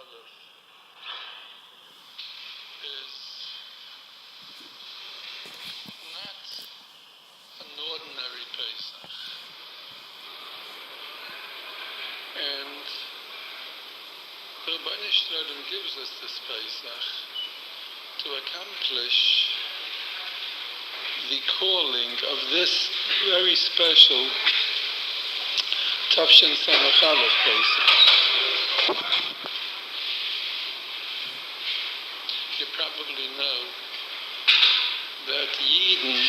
Aleph is not an ordinary Pesach. And the Rebbeinu Shalom gives us this Pesach to accomplish the calling of this very special Tafshin Samach Aleph Pesach. You probably know that Yidden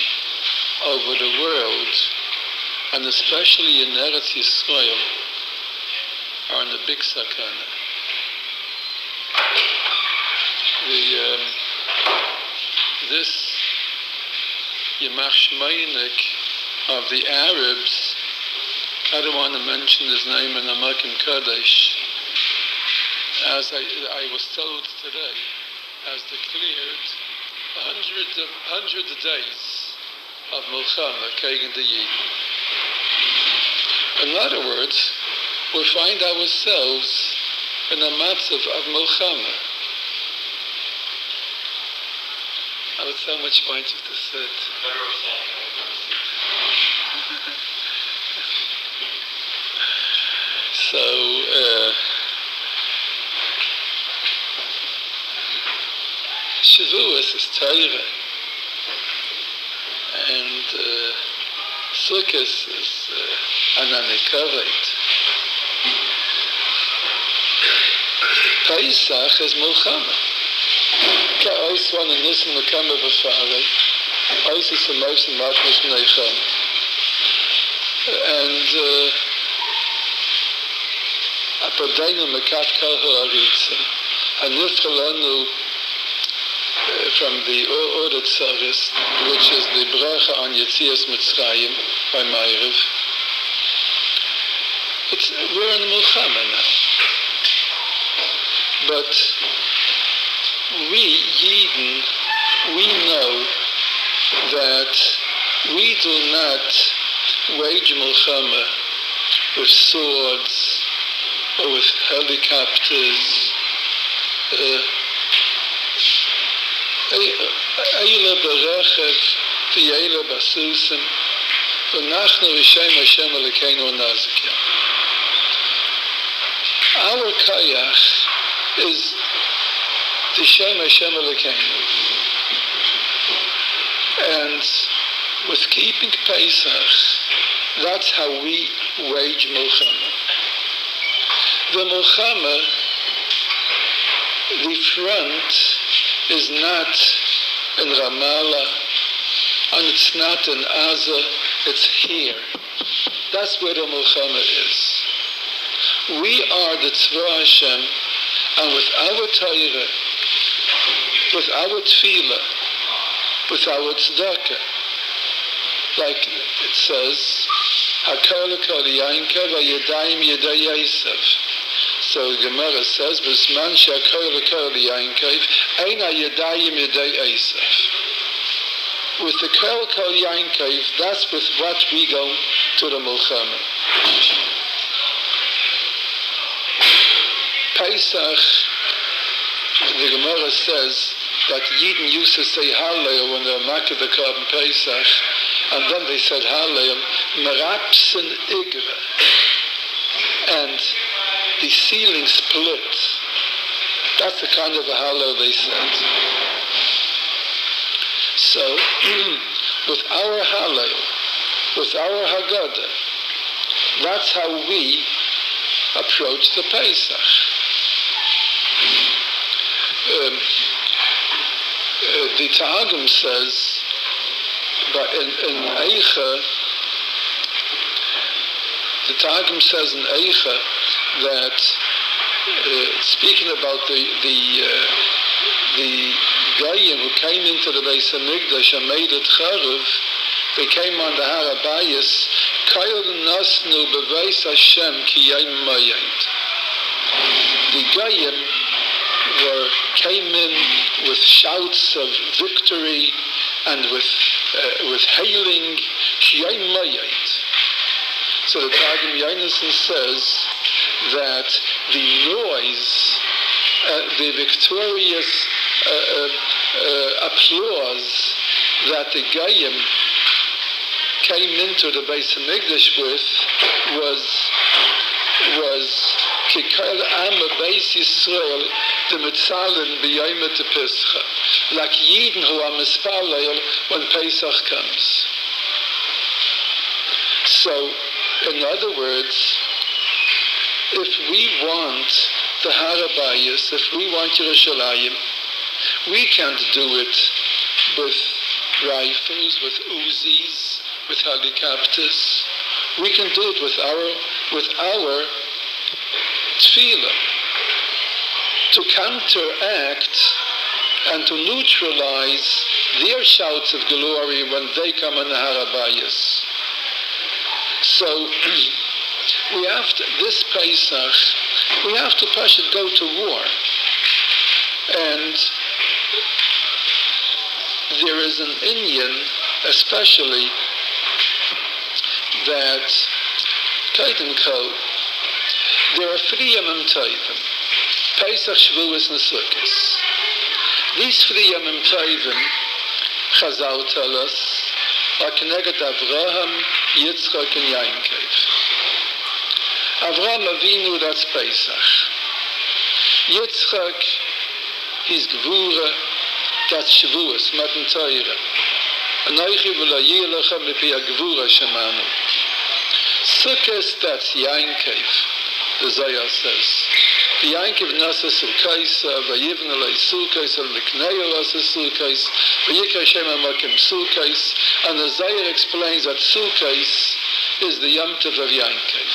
over the world, and especially in Eretz Yisrael, are in a big sakana. This Yamach Shmeinik of the Arabs, I don't want to mention his name in Amakim Kadesh, as I was told today, has declared hundreds of days of Milchama Kegen the Yid. In other words, we find ourselves in a matzah of Milchama. I would so much want you to sit. So, Shavuos is Torah, and Sukkot is Ananikavet. Pesach is Milchama. Ka'os one and nissan l'kama v'farei. Ois is the most matmish neichem. And Apadenu mekat kol ha'aritza. Anifchalanu from the Order Tzaris, which is the bracha on Yetzias Mitzrayim by Ma'ariv. We're in Milchama now. But we, Yidden, we know that we do not wage Milchama with swords or with helicopters. Eile berechev, v'yeile basusim, v'nachnu v'shem Hashem Elokeinu nazikim. Our kayach is the Shem Hashem Elokeinu. And with keeping Pesach, that's how we wage Milchama. The Milchama, the front, is not in Ramallah, and it's not in Aza, it's here. That's where the Milchama is. We are the Tzva Hashem, and with our Torah, with our Tefillah, with our Tzedakah, like it says, Hakol kol Yainka v'yadayim yaday Yosef. So the Gemara says, "B'zman she'akol kol Yainka, ein ha'yadayim yaday Yosef." With the kol Yainka, that's with what we go to the Milchama. Pesach, the Gemara says that Yidden used to say Hallel when they were making the carbon Pesach, and then they said Hallel, Merapsen Igre, and the ceiling split. That's the kind of a Hallel they said. So, with our Hallel, with our Haggadah, that's how we approach the Pesach. The Targum says, but in Eicha, the Targum says in Eicha that speaking about the Goyim who came into the Beis Hamikdash and made it Charav, they came on the Har HaBayis, Kayol Nasnu Beveis Hashem Ki Yom Mayed. The Goyim came in with shouts of victory and with hailing Yom Mayed. So the Targum Yonason says that the noise the victorious applause that the Goyim came into the Beis Hamikdash with was Kikal Am Beis Yisrael the Mitzalin B'Yom Pesach, like Yidden who are Mispalel when Pesach comes. So, in other words, if we want the Harabayas, if we want Yerushalayim, we can't do it with rifles, with Uzis, with helicopters. We can do it with our tefillah, to counteract and to neutralize their shouts of glory when they come on the Harabayas. So we have to, this Pesach, we have to go to war. And there is an Indian, especially, that Kaiden Ko, there are 3 Yamim Tovim, Pesach, Shavuos, and Sukkos. These 3 Yamim Tovim, Chazal tell us, are connected to Avraham, Yitzchak, and Yaakov. Avraham Avinu, that's Pesach. Yitzchak, he's Gvura, that's Shavuos, Matan Torah. Anoichi v'lo yilecha mipi Gvura shemanu. Sukkos, that's Yaakov, the Zohar says. Yaakov nasa Sukkos, v'yivna lei Sukkos, v'miknei lasa Sukkos, v'yikra Shem ha'makim Sukkos, and the Zohar explains that Sukkos is the Yom Tov of Yaakov.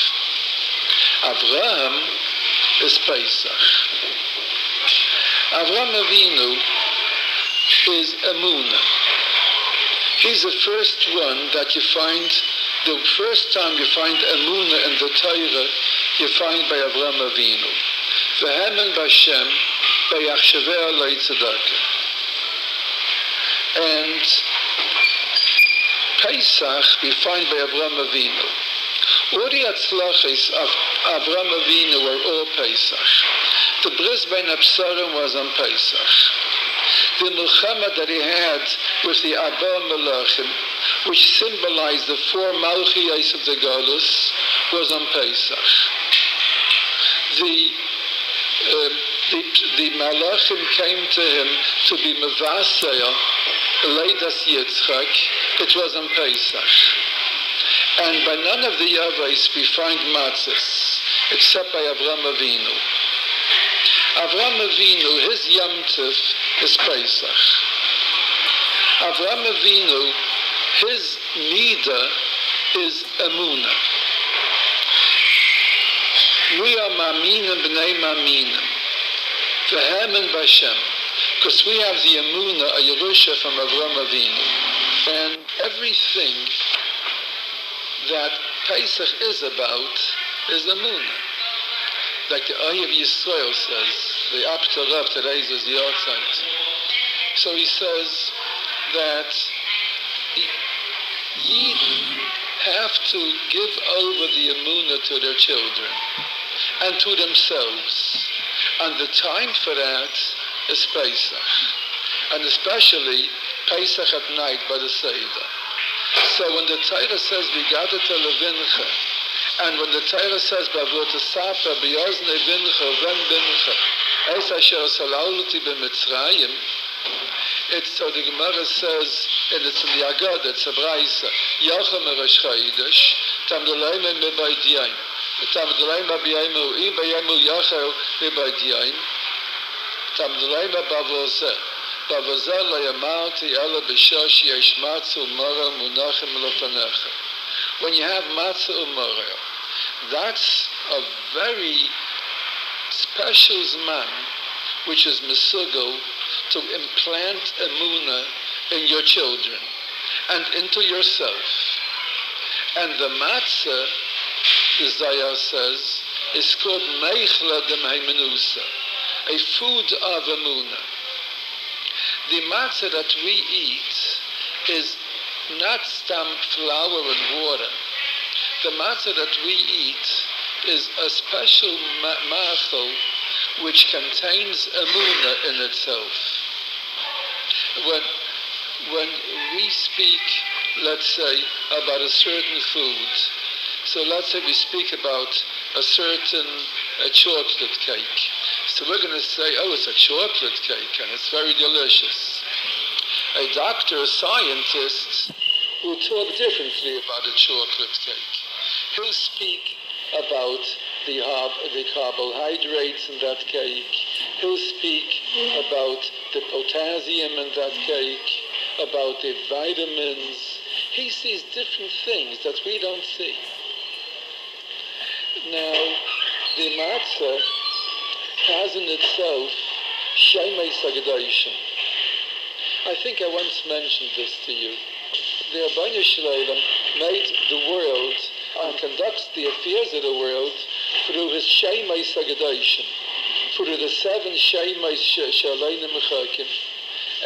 Avraham is Pesach. Avraham Avinu is Emunah. He's the first one that you find, the first time you find Emunah in the Torah, you find by Avraham Avinu. V'hemen b'Hashem b'yachshaveh alei tzedakah. And Pesach we find by Avraham Avinu. All the atzlachis of Avraham Avinu were all Pesach. The bris bein Absarim was on Pesach. The milchama that he had with the Abba Melachim, which symbolized the 4 Malchiyos of the Galus, was on Pesach. The Malachim came to him to be Mevaseh, Leidas Yitzchak. It was on Pesach. And by none of the Yavais we find matzahs, except by Avraham Avinu. Avraham Avinu, his Yom Tov is Pesach. Avraham Avinu, his Nida is Emunah. We are Maminim b'nei Maminim, v'hemen b'Hashem, because we have the Emunah, a Yerusha from Avraham Avinu. And everything that Pesach is about is Emunah. Like the Ayev Yisrael says, the Apter of today's is the Yortzeit. So he says that Yidden have to give over the Emunah to their children and to themselves. And the time for that is Pesach. And especially Pesach at night by the Seder. So when the Torah says, V'gadata levincha, and when the Torah says, B'avotasapa, B'yozne vincha, Ven bincha, Es asher salalti b'Mitzrayim, it's so the Gemara says, and it's in the Agada, it's a Braisa, Yachem eresh chayidash, Tamdalaim mebaydiyim, Tamdalaim b'yayim u'i, b'yayim u'yachel mebaydiyim, Tamdalaim b'avozeh, b'avozeh lo yamarti ela b'shosh yesh matzah u'moreh munachim lefanecha. When you have matzah u'moreh, that's a very special zman, which is mesugal, to implant emunah in your children and into yourself. And the matzah, the Zohar says, is called meichla demheimenusa, a food of emunah. The matzah that we eat is not stam flour and water. The matzah that we eat is a special ma'achel which contains emunah in itself. When we speak, let's say, about a certain food, so let's say we speak about a certain chocolate cake. So we're going to say, oh, it's a chocolate cake and it's very delicious. A doctor, a scientist, will talk differently about a chocolate cake. He'll speak about the carbohydrates in that cake. He'll speak about the potassium in that cake, about the vitamins. He sees different things that we don't see. Now, the matzah has in itself Shemei Sagdashim. I think I once mentioned this to you. The Rabbanu Shalom made the world and conducts the affairs of the world through his Shemei Sagdashim, through the 7 Shemei Shaleinu Mechakim,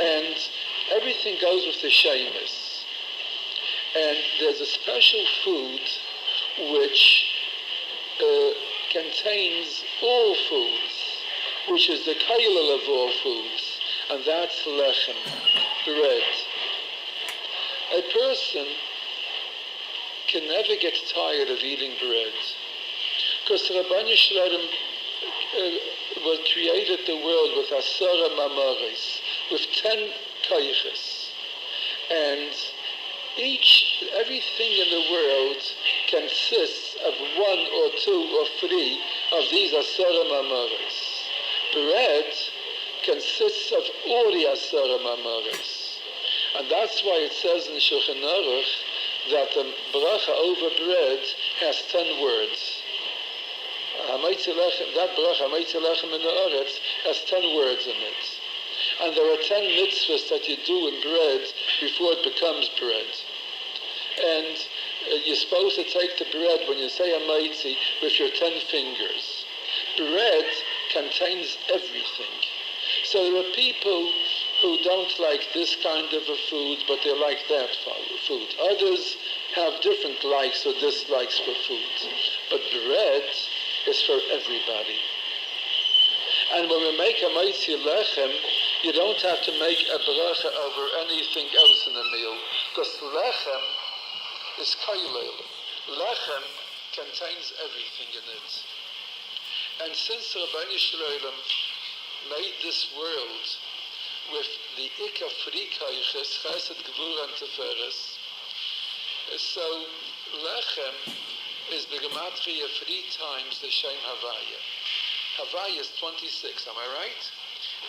and everything goes with the Shemes. And there's a special food which contains all foods, which is the kailal of all foods, and that's lechem, bread. A person can never get tired of eating bread, because the Rabbanu Shalom created the world with asara mamaris, with 10 kaiches, and everything in the world consists of 1 or 2 or 3 of these asara mamaris. Bread consists of all the asara mamaris. And that's why it says in Shulchan Aruch that the bracha over bread has 10 words. That bracha, Hameitzi lechem min haaretz, has 10 words in it. And there are 10 mitzvahs that you do in bread before it becomes bread. And you're supposed to take the bread when you say Hameitzi with your 10 fingers. Bread contains everything. So there are people who don't like this kind of a food, but they like that food. Others have different likes or dislikes for food. But bread is for everybody. And when we make Hameitzi lechem, you don't have to make a bracha over anything else in the meal, because lechem is kailel. Lechem contains everything in it. And since the Rabbanu Shalom made this world with the Ika Frikaiches, Chesed, Gvura, and Teferes, so lechem is begematria 3 times the Shem Havaya. Havaya is 26, am I right?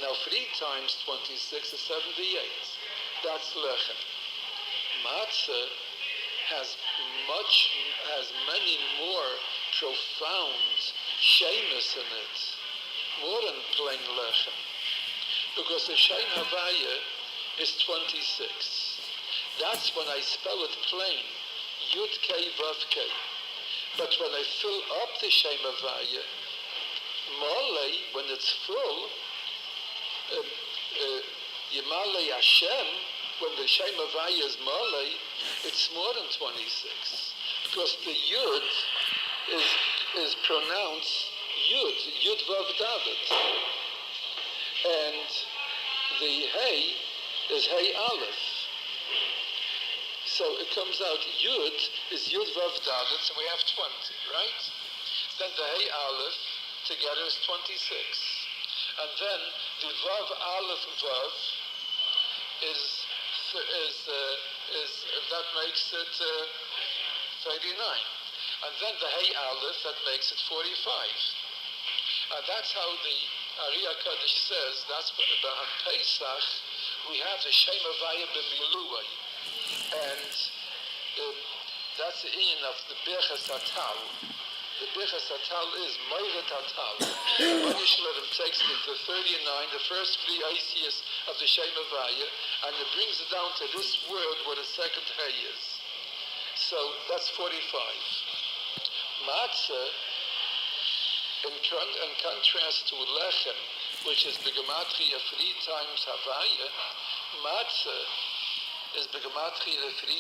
Now 3 times 26 is 78. That's lechem. Matzah has many more profound shemus in it, more than plain lechem. Because the Shem Havaya is 26. That's when I spell it plain, Yud Kei Vav Kei. But when I fill up the Shem Havaya, Mole, when it's full, Yemale Hashem, when the Shem Havaya is Mole, it's more than 26. Because the Yud is pronounced Yud Vav David. And the Hey is Hey Aleph. So it comes out Yud is Yud Vav Dalet, so we have 20, right? Then the Hey Aleph together is 26. And then the Vav Aleph Vav is that makes it 39. And then the Hey Aleph, that makes it 45. And that's how the Ari HaKadosh says, that's on Pesach, we have the Shem Havaya b'miluay. And that's the in of the Birchas Hatal. The Birchas Hatal is Moiret Hatal. Rabbanu Shalom takes the 39, the first 3 ICS of the Shem Havaya, and it brings it down to this word where the second Hey is. So that's 45. Matzah, in contrast to lechem, which is begematria 3 times Havaya, matzah is begematria 3